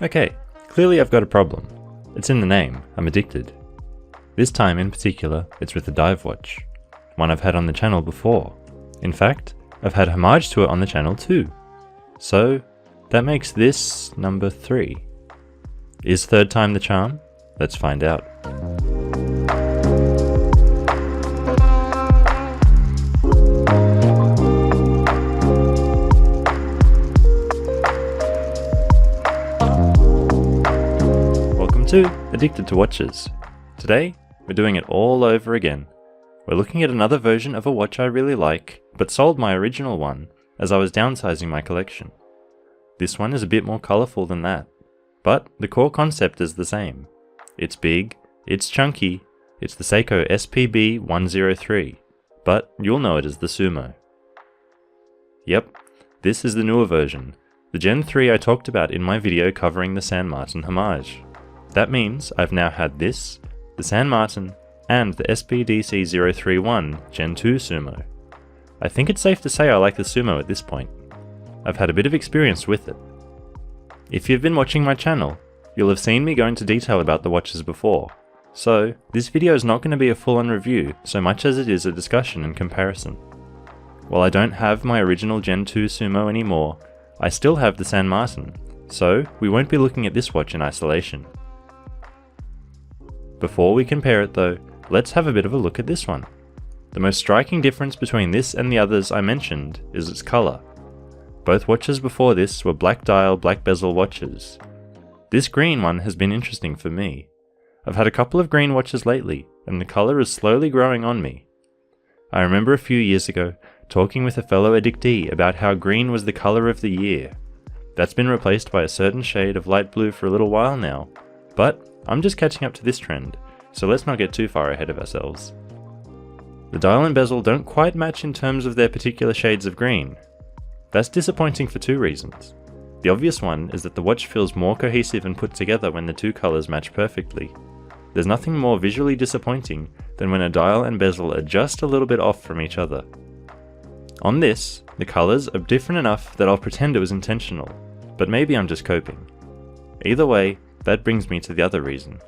Okay, clearly I've got a problem. It's in the name, I'm addicted. This time in particular, it's with a dive watch. One I've had on the channel before. In fact, I've had homage to it on the channel too. So, that makes this number 3. Is third time the charm? Let's find out. Welcome to Addicted to Watches. Today, we're doing it all over again. We're looking at another version of a watch I really like, but sold my original one as I was downsizing my collection. This one is a bit more colourful than that, but the core concept is the same. It's big, it's chunky, it's the Seiko SPB103, but you'll know it as the Sumo. Yep, this is the newer version, the Gen 3 I talked about in my video covering the San Martin homage. That means I've now had this, the San Martin, and the SPDC031 Gen 2 Sumo. I think it's safe to say I like the Sumo at this point. I've had a bit of experience with it. If you've been watching my channel, you'll have seen me go into detail about the watches before, so this video is not going to be a full-on review so much as it is a discussion and comparison. While I don't have my original Gen 2 Sumo anymore, I still have the San Martin, so we won't be looking at this watch in isolation. Before we compare it though, let's have a bit of a look at this one. The most striking difference between this and the others I mentioned is its colour. Both watches before this were black dial, black bezel watches. This green one has been interesting for me. I've had a couple of green watches lately, and the colour is slowly growing on me. I remember a few years ago talking with a fellow addictee about how green was the colour of the year. That's been replaced by a certain shade of light blue for a little while now, but I'm just catching up to this trend, so let's not get too far ahead of ourselves. The dial and bezel don't quite match in terms of their particular shades of green. That's disappointing for two reasons. The obvious one is that the watch feels more cohesive and put together when the two colours match perfectly. There's nothing more visually disappointing than when a dial and bezel are just a little bit off from each other. On this, the colours are different enough that I'll pretend it was intentional, but maybe I'm just coping. Either way, that brings me to the other reason.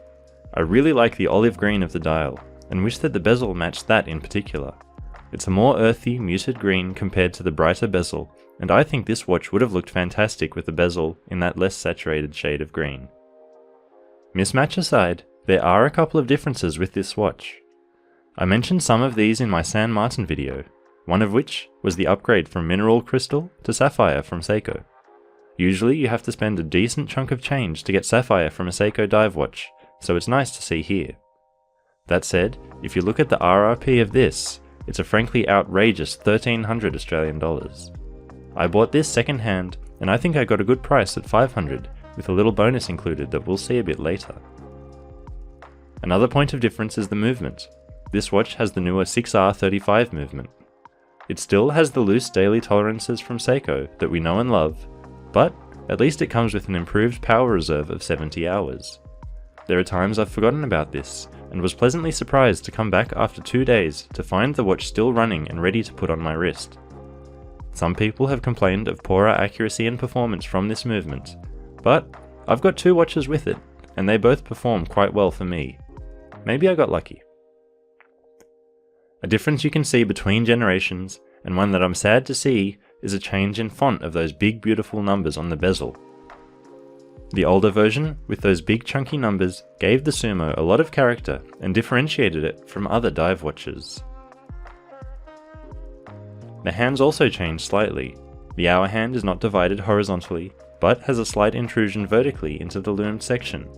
I really like the olive green of the dial, and wish that the bezel matched that in particular. It's a more earthy, muted green compared to the brighter bezel, and I think this watch would have looked fantastic with the bezel in that less saturated shade of green. Mismatch aside, there are a couple of differences with this watch. I mentioned some of these in my San Martin video, one of which was the upgrade from mineral crystal to sapphire from Seiko. Usually you have to spend a decent chunk of change to get sapphire from a Seiko dive watch, so it's nice to see here. That said, if you look at the RRP of this, it's a frankly outrageous 1,300 Australian dollars. I bought this second hand, and I think I got a good price at 500, with a little bonus included that we'll see a bit later. Another point of difference is the movement. This watch has the newer 6R35 movement. It still has the loose daily tolerances from Seiko that we know and love, but at least it comes with an improved power reserve of 70 hours. There are times I've forgotten about this, and was pleasantly surprised to come back after 2 days to find the watch still running and ready to put on my wrist. Some people have complained of poorer accuracy and performance from this movement, but I've got 2 watches with it, and they both perform quite well for me. Maybe I got lucky. A difference you can see between generations, and one that I'm sad to see, is a change in font of those big beautiful numbers on the bezel. The older version, with those big chunky numbers, gave the Sumo a lot of character and differentiated it from other dive watches. The hands also changed slightly. The hour hand is not divided horizontally, but has a slight intrusion vertically into the loomed section.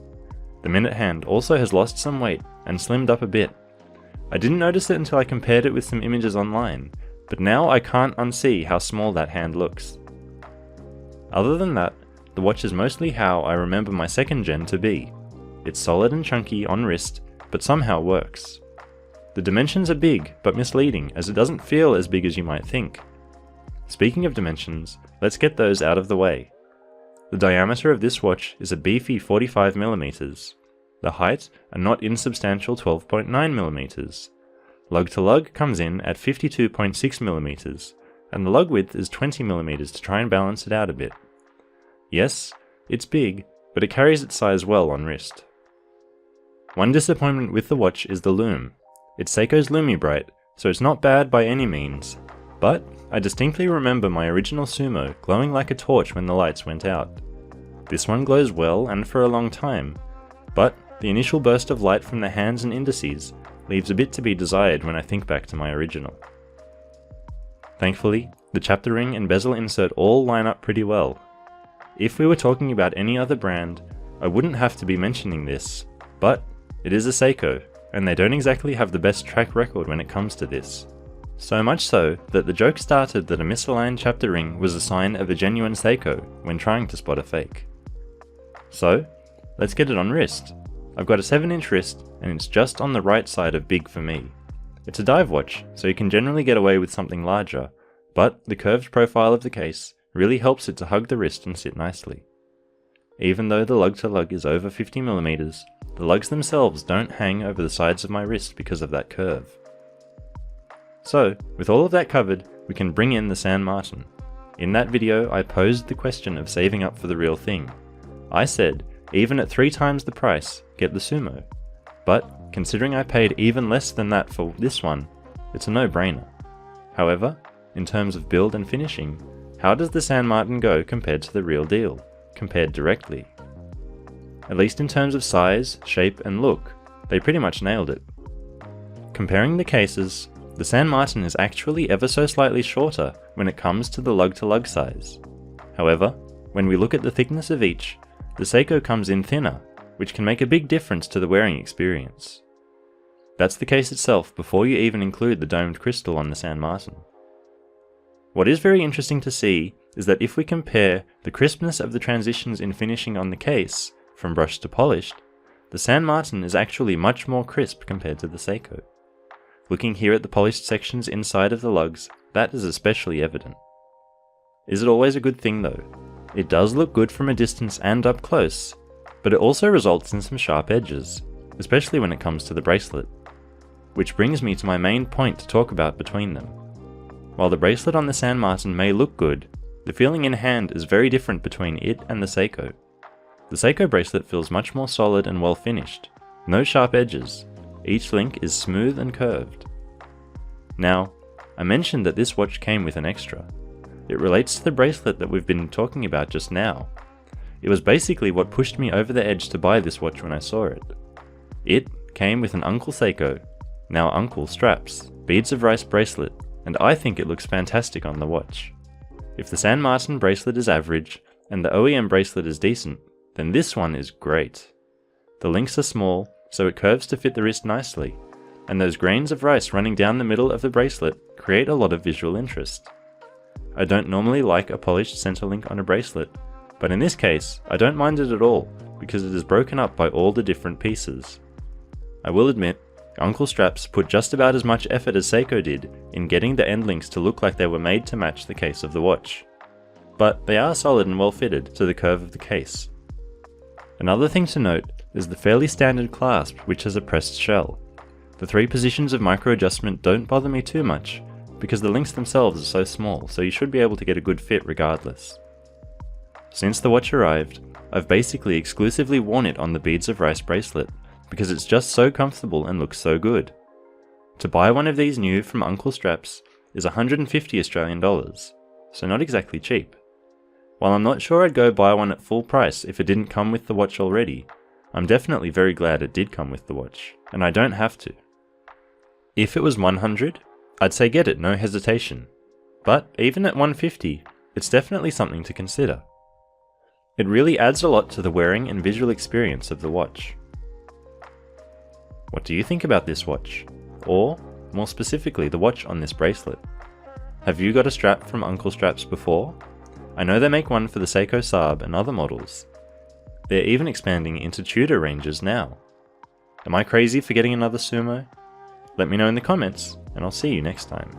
The minute hand also has lost some weight and slimmed up a bit. I didn't notice it until I compared it with some images online, but now I can't unsee how small that hand looks. Other than that, the watch is mostly how I remember my second gen to be. It's solid and chunky on wrist, but somehow works. The dimensions are big, but misleading, as it doesn't feel as big as you might think. Speaking of dimensions, let's get those out of the way. The diameter of this watch is a beefy 45mm. The height, a not insubstantial 12.9mm. Lug to lug comes in at 52.6mm, and the lug width is 20mm to try and balance it out a bit. Yes, it's big, but it carries its size well on wrist. One disappointment with the watch is the lume. It's Seiko's LumiBrite, so it's not bad by any means, but I distinctly remember my original Sumo glowing like a torch when the lights went out. This one glows well and for a long time, but the initial burst of light from the hands and indices leaves a bit to be desired when I think back to my original. Thankfully, the chapter ring and bezel insert all line up pretty well. If we were talking about any other brand, I wouldn't have to be mentioning this, but it is a Seiko, and they don't exactly have the best track record when it comes to this. So much so that the joke started that a misaligned chapter ring was a sign of a genuine Seiko when trying to spot a fake. So, let's get it on wrist. I've got a 7-inch wrist, and it's just on the right side of big for me. It's a dive watch, so you can generally get away with something larger, but the curved profile of the case really helps it to hug the wrist and sit nicely. Even though the lug-to-lug is over 50mm, the lugs themselves don't hang over the sides of my wrist because of that curve. So, with all of that covered, we can bring in the San Martin. In that video, I posed the question of saving up for the real thing. I said, even at 3 times the price, get the Sumo. But, considering I paid even less than that for this one, it's a no-brainer. However, in terms of build and finishing, how does the San Martin go compared to the real deal, compared directly? At least in terms of size, shape and look, they pretty much nailed it. Comparing the cases, the San Martin is actually ever so slightly shorter when it comes to the lug-to-lug size. However, when we look at the thickness of each, the Seiko comes in thinner, which can make a big difference to the wearing experience. That's the case itself before you even include the domed crystal on the San Martin. What is very interesting to see is that if we compare the crispness of the transitions in finishing on the case, from brushed to polished, the San Martin is actually much more crisp compared to the Seiko. Looking here at the polished sections inside of the lugs, that is especially evident. Is it always a good thing though? It does look good from a distance and up close, but it also results in some sharp edges, especially when it comes to the bracelet. Which brings me to my main point to talk about between them. While the bracelet on the San Martin may look good, the feeling in hand is very different between it and the Seiko. The Seiko bracelet feels much more solid and well finished, no sharp edges, each link is smooth and curved. Now, I mentioned that this watch came with an extra. It relates to the bracelet that we've been talking about just now. It was basically what pushed me over the edge to buy this watch when I saw it. It came with an Uncle Seiko, now Uncle straps, beads of rice bracelet, and I think it looks fantastic on the watch. If the San Martin bracelet is average, and the OEM bracelet is decent, then this one is great. The links are small, so it curves to fit the wrist nicely, and those grains of rice running down the middle of the bracelet create a lot of visual interest. I don't normally like a polished center link on a bracelet, but in this case, I don't mind it at all, because it is broken up by all the different pieces. I will admit, Uncle Straps put just about as much effort as Seiko did in getting the end links to look like they were made to match the case of the watch. But they are solid and well fitted to the curve of the case. Another thing to note is the fairly standard clasp, which has a pressed shell. The 3 positions of micro adjustment don't bother me too much, because the links themselves are so small, so you should be able to get a good fit regardless. Since the watch arrived, I've basically exclusively worn it on the beads of rice bracelet, because it's just so comfortable and looks so good. To buy one of these new from Uncle Straps is 150 Australian dollars, so not exactly cheap. While I'm not sure I'd go buy one at full price if it didn't come with the watch already, I'm definitely very glad it did come with the watch, and I don't have to. If it was 100, I'd say get it, no hesitation. But even at 150, it's definitely something to consider. It really adds a lot to the wearing and visual experience of the watch. What do you think about this watch? Or, more specifically, the watch on this bracelet? Have you got a strap from Uncle Straps before? I know they make one for the Seiko Saab and other models. They're even expanding into Tudor ranges now. Am I crazy for getting another Sumo? Let me know in the comments, and I'll see you next time.